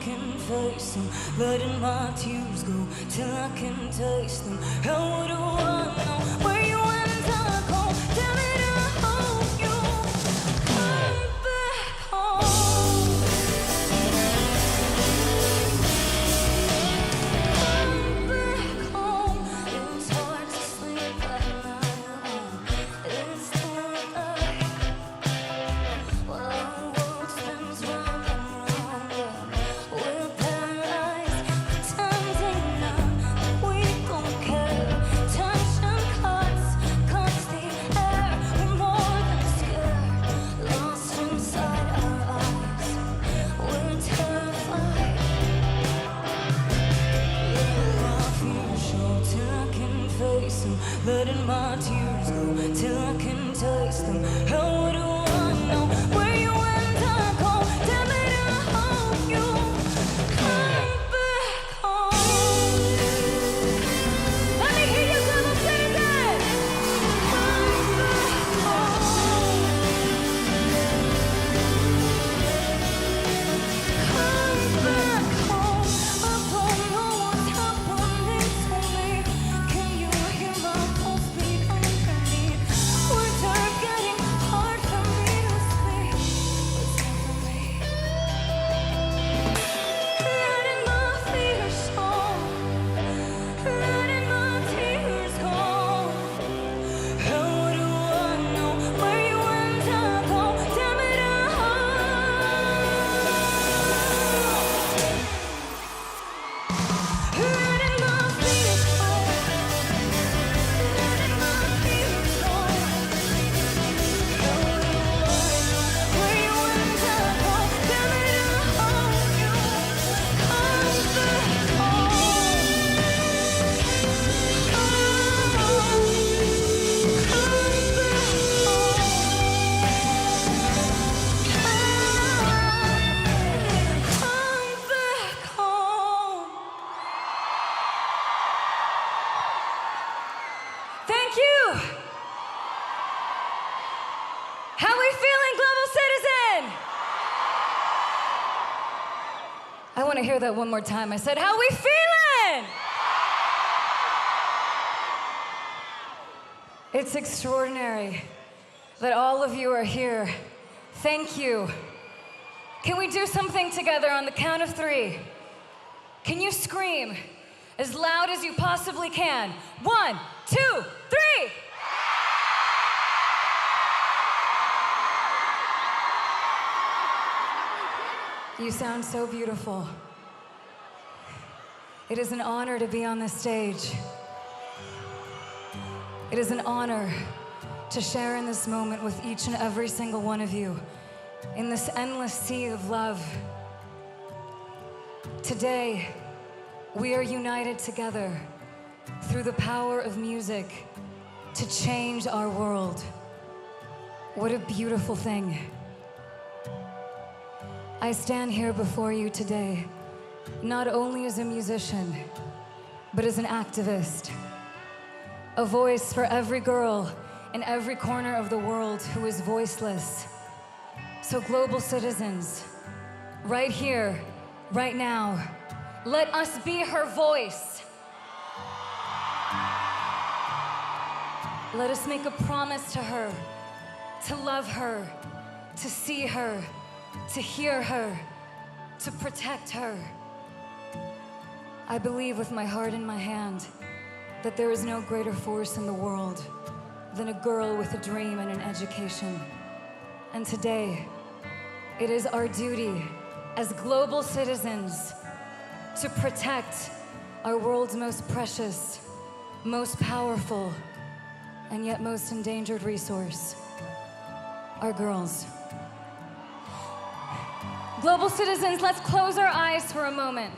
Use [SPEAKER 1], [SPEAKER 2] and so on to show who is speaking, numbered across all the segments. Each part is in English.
[SPEAKER 1] can face them, letting my tears go till I can taste them. How would I know where you went to go? Tell me to hold you. Come back home. Come back home. It's hard to sleep at night. It's too late. Well, our world spins round and round, yeah. We're paralyzed, pretending now we don't care. Tension cuts the air. We're more than scared, lost inside our eyes. We're terrified. Letting my fears show till I can face them, letting my tears go till I can taste them. How would I know where you went to go? Tell me to hold you. Come back home. Let me hear you double say that. Come back home. Come back home. I don't know what's happening to me. Can you hear my pulse beat underneath? Words are getting hard for me to speak. It's not for me. Letting my fears show, letting my tears go. How do I know where you went to go? Tell me to hold. Letting my fears go, letting my fears go. How do I know where you went to go? Tell me to hold you. Come back home. Thank you. How we feeling, Global Citizen? I want to hear that one more time. I said, how we feeling? It's extraordinary that all of you are here. Thank you. Can we do something together on the count of 3? Can you scream as loud as you possibly can? 1, 2, 3. You sound so beautiful. It is an honor to be on this stage. It is an honor to share in this moment with each and every single one of you in this endless sea of love. Today, we are united together through the power of music to change our world. What a beautiful thing. I stand here before you today, not only as a musician, but as an activist, a voice for every girl in every corner of the world who is voiceless. So global citizens, right here, right now, let us be her voice. Let us make a promise to her, to love her, to see her, to hear her, to protect her. I believe with my heart in my hand that there is no greater force in the world than a girl with a dream and an education. And today, it is our duty as global citizens to protect our world's most precious, most powerful, and yet most endangered resource, our girls. Global citizens, let's close our eyes for a moment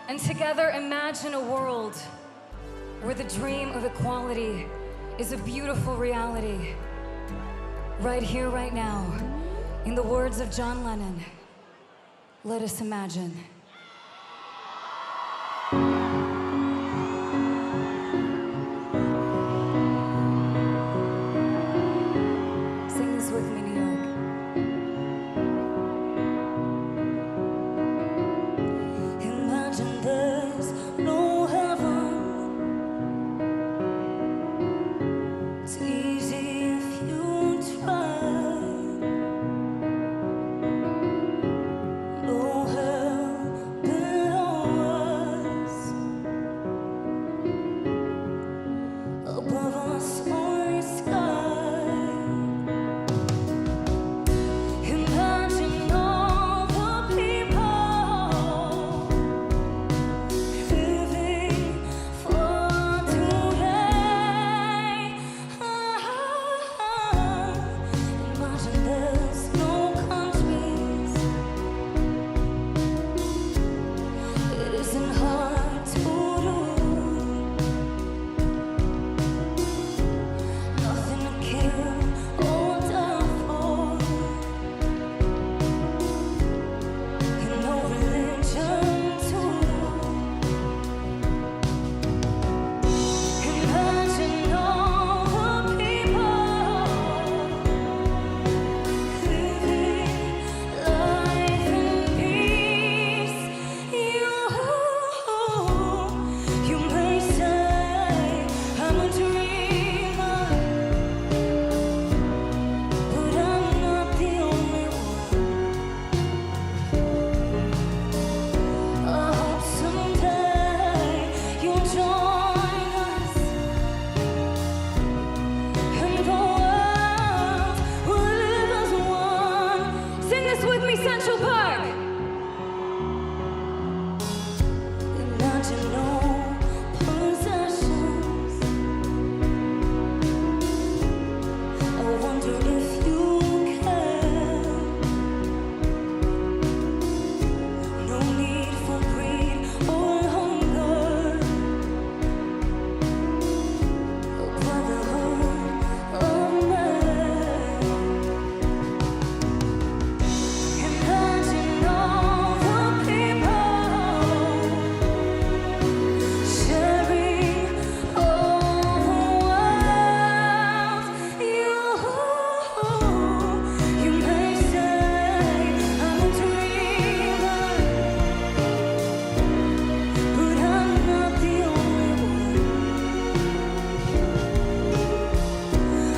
[SPEAKER 1] and together imagine a world where the dream of equality is a beautiful reality. Right here, right now, in the words of John Lennon, let us imagine. Sing this with me, New York. Berkeley Central Park.
[SPEAKER 2] Imagine no possessions. I wonder if you care. No need for greed or hunger. A brotherhood of man. Imagine all the people sharing all the world. You may say I'm a dreamer, but I'm not the only one.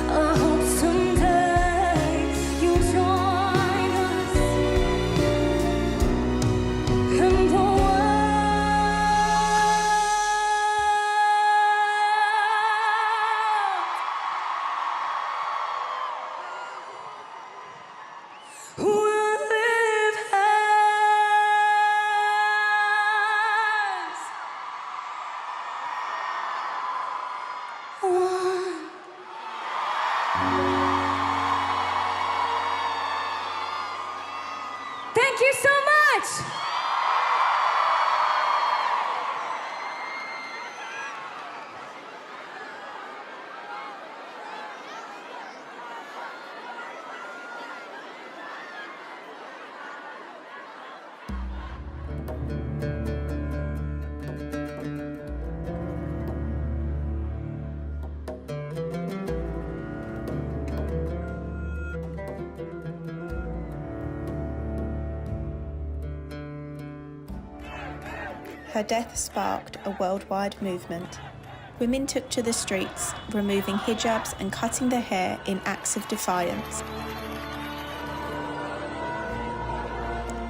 [SPEAKER 2] I hope someday you'll join us in the world. We'll live as one.
[SPEAKER 1] Thank you so much.
[SPEAKER 3] Her death sparked a worldwide movement. Women took to the streets, removing hijabs and cutting their hair in acts of defiance.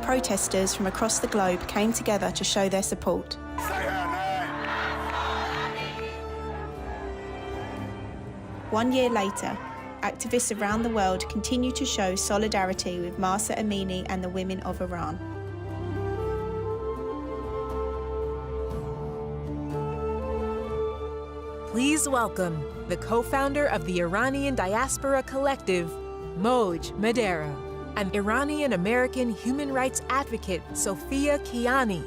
[SPEAKER 3] Protesters from across the globe came together to show their support. One year later, activists around the world continue to show solidarity with Mahsa Amini and the women of Iran.
[SPEAKER 4] Please welcome the co-founder of the Iranian Diaspora Collective, Moj Madera, and Iranian-American human rights advocate, Sofia Kiani.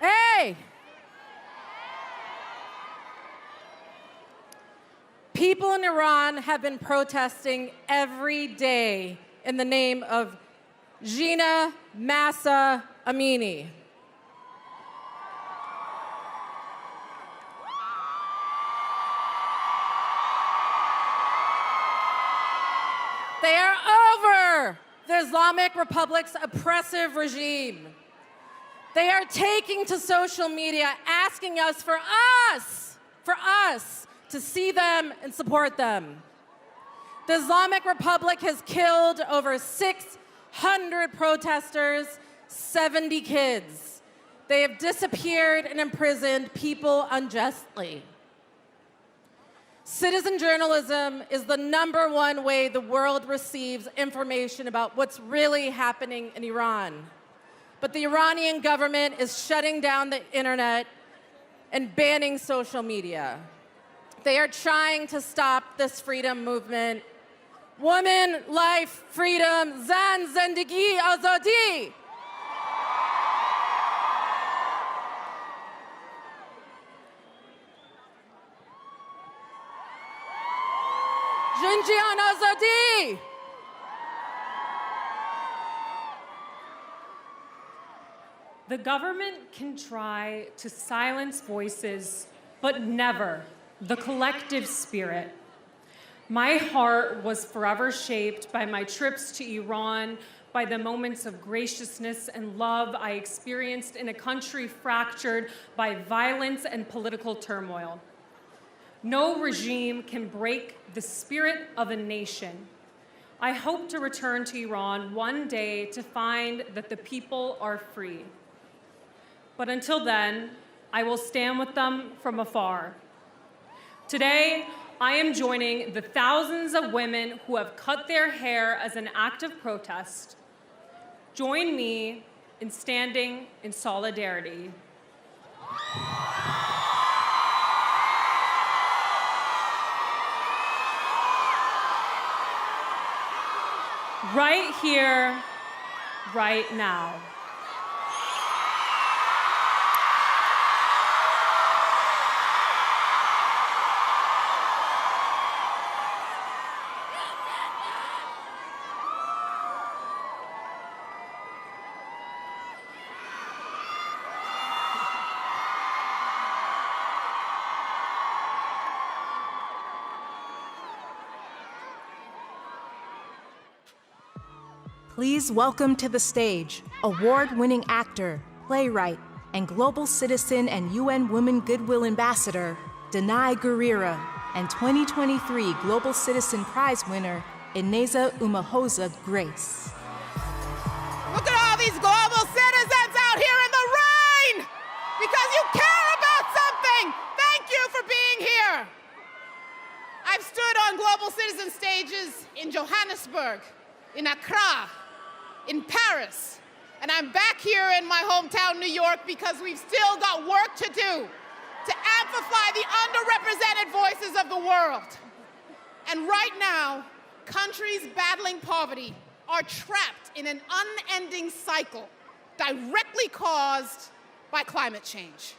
[SPEAKER 5] Hey! People in Iran have been protesting every day in the name of Jina Mahsa Amini. They are over the Islamic Republic's oppressive regime. They are taking to social media, asking us for us to see them and support them. The Islamic Republic has killed over 600 protesters, 70 kids. They have disappeared and imprisoned people unjustly. Citizen journalism is the #1 way the world receives information about what's really happening in Iran. But the Iranian government is shutting down the internet and banning social media. They are trying to stop this freedom movement. Woman, life, freedom, zan, zendegi, azadi. Jinjian azadi.
[SPEAKER 6] The government can try to silence voices, but never the collective spirit. My heart was forever shaped by my trips to Iran, by the moments of graciousness and love I experienced in a country fractured by violence and political turmoil. No regime can break the spirit of a nation. I hope to return to Iran one day to find that the people are free. But until then, I will stand with them from afar. Today, I am joining the thousands of women who have cut their hair as an act of protest. Join me in standing in solidarity. Right here, right now.
[SPEAKER 4] Please welcome to the stage award-winning actor, playwright, and global citizen and UN Women Goodwill Ambassador, Danai Gurira, and 2023 Global Citizen Prize winner, Ineza Umahoza Grace.
[SPEAKER 7] Look at all these global citizens out here in the rain! Because you care about something! Thank you for being here! I've stood on global citizen stages in Johannesburg, in Accra, in Paris, and I'm back here in my hometown, New York, because we've still got work to do to amplify the underrepresented voices of the world. And right now, countries battling poverty are trapped in an unending cycle directly caused by climate change.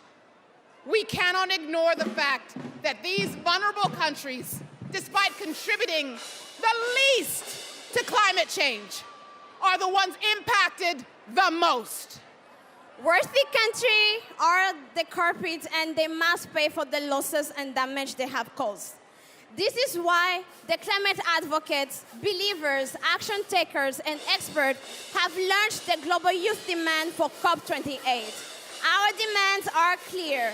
[SPEAKER 7] We cannot ignore the fact that these vulnerable countries, despite contributing the least to climate change, are the ones impacted the most.
[SPEAKER 8] Wealthy countries are the culprits and they must pay for the losses and damage they have caused. This is why the climate advocates, believers, action takers, and experts have launched the global youth demand for COP28. Our demands are clear.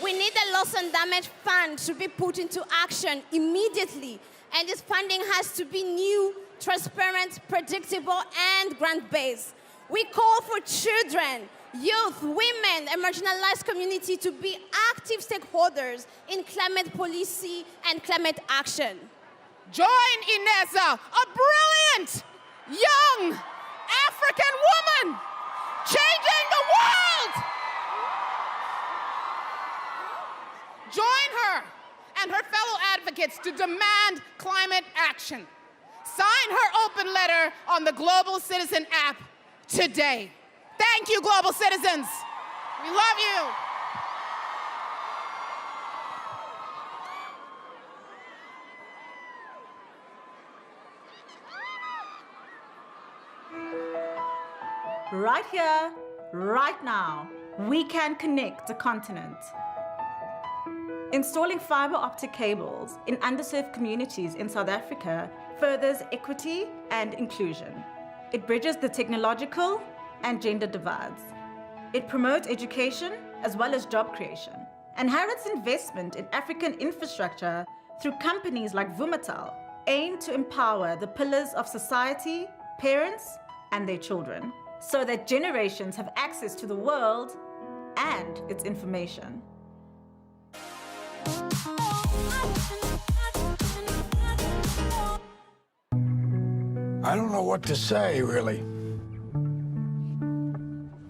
[SPEAKER 8] We need a loss and damage fund to be put into action immediately, and this funding has to be new, transparent, predictable, and grant-based. We call for children, youth, women, and marginalized community to be active stakeholders in climate policy and climate action.
[SPEAKER 7] Join Ineza, a brilliant, young African woman, changing the world. Join her and her fellow advocates to demand climate action. Sign her open letter on the Global Citizen app today. Thank you, global citizens. We love you.
[SPEAKER 9] Right here, right now, we can connect a continent. Installing fiber optic cables in underserved communities in South Africa furthers equity and inclusion. It bridges the technological and gender divides. It promotes education as well as job creation, and Harrods' investment in African infrastructure through companies like Vumatel aim to empower the pillars of society, parents, and their children, so that generations have access to the world and its information.
[SPEAKER 10] I don't know what to say, really.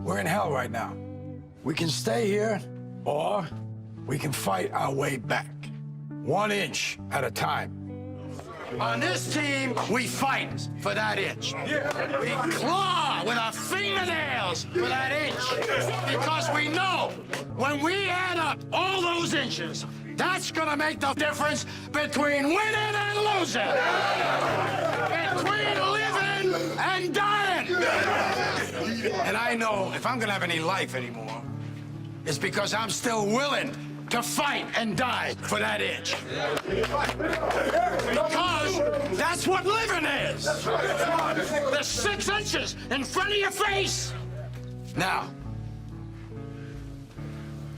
[SPEAKER 10] We're in hell right now. We can stay here, or we can fight our way back, 1 inch at a time. On this team, we fight for that inch. We claw with our fingernails for that inch, because we know when we add up all those inches, that's gonna make the difference between winning and losing, between living and dying. And I know if I'm gonna have any life anymore, it's because I'm still willing to fight and die for that inch. Because that's what living is. The 6 inches in front of your face. Now,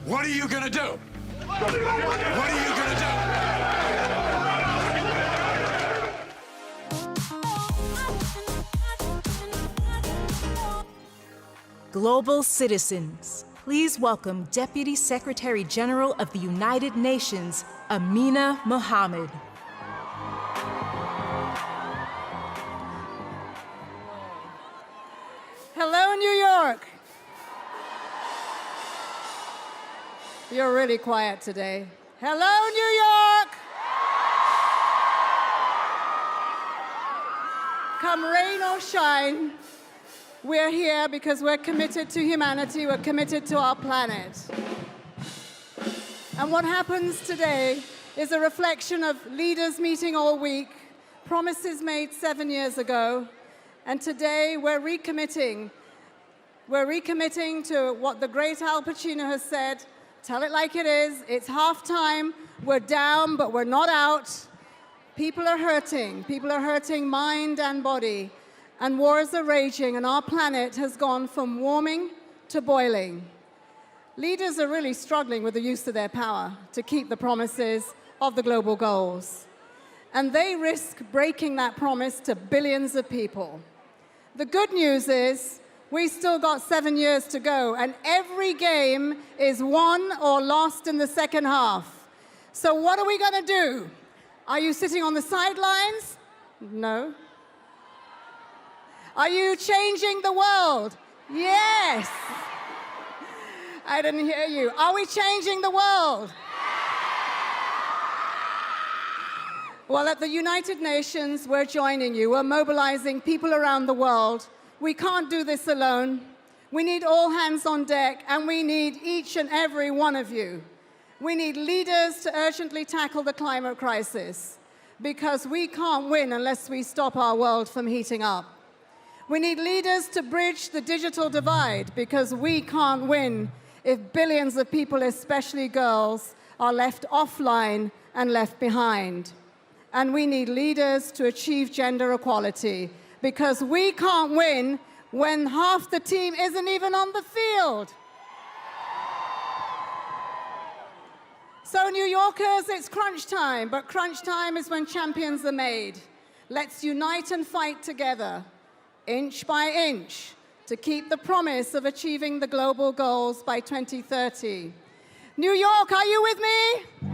[SPEAKER 10] what are you gonna do? What are you gonna do?
[SPEAKER 4] Global citizens, please welcome Deputy Secretary General of the United Nations, Amina Mohammed.
[SPEAKER 11] Hello, New York. You're really quiet today. Hello, New York. Come rain or shine, we're here because we're committed to humanity, we're committed to our planet. And what happens today is a reflection of leaders meeting all week, promises made 7 years ago, and today we're recommitting. We're recommitting to what the great Al Pacino has said, tell it like it is, it's halftime, we're down, but we're not out. People are hurting mind and body, and wars are raging, and our planet has gone from warming to boiling. Leaders are really struggling with the use of their power to keep the promises of the global goals, and they risk breaking that promise to billions of people. The good news is, we still got 7 years to go, and every game is won or lost in the second half. So what are we going to do? Are you sitting on the sidelines? No. Are you changing the world? Yes. I didn't hear you. Are we changing the world? Well, at the United Nations, we're joining you. We're mobilizing people around the world. We can't do this alone. We need all hands on deck, and we need each and every one of you. We need leaders to urgently tackle the climate crisis, because we can't win unless we stop our world from heating up. We need leaders to bridge the digital divide, because we can't win if billions of people, especially girls, are left offline and left behind. And we need leaders to achieve gender equality, because we can't win when half the team isn't even on the field. So New Yorkers, it's crunch time, but crunch time is when champions are made. Let's unite and fight together, inch by inch, to keep the promise of achieving the global goals by 2030. New York, are you with me?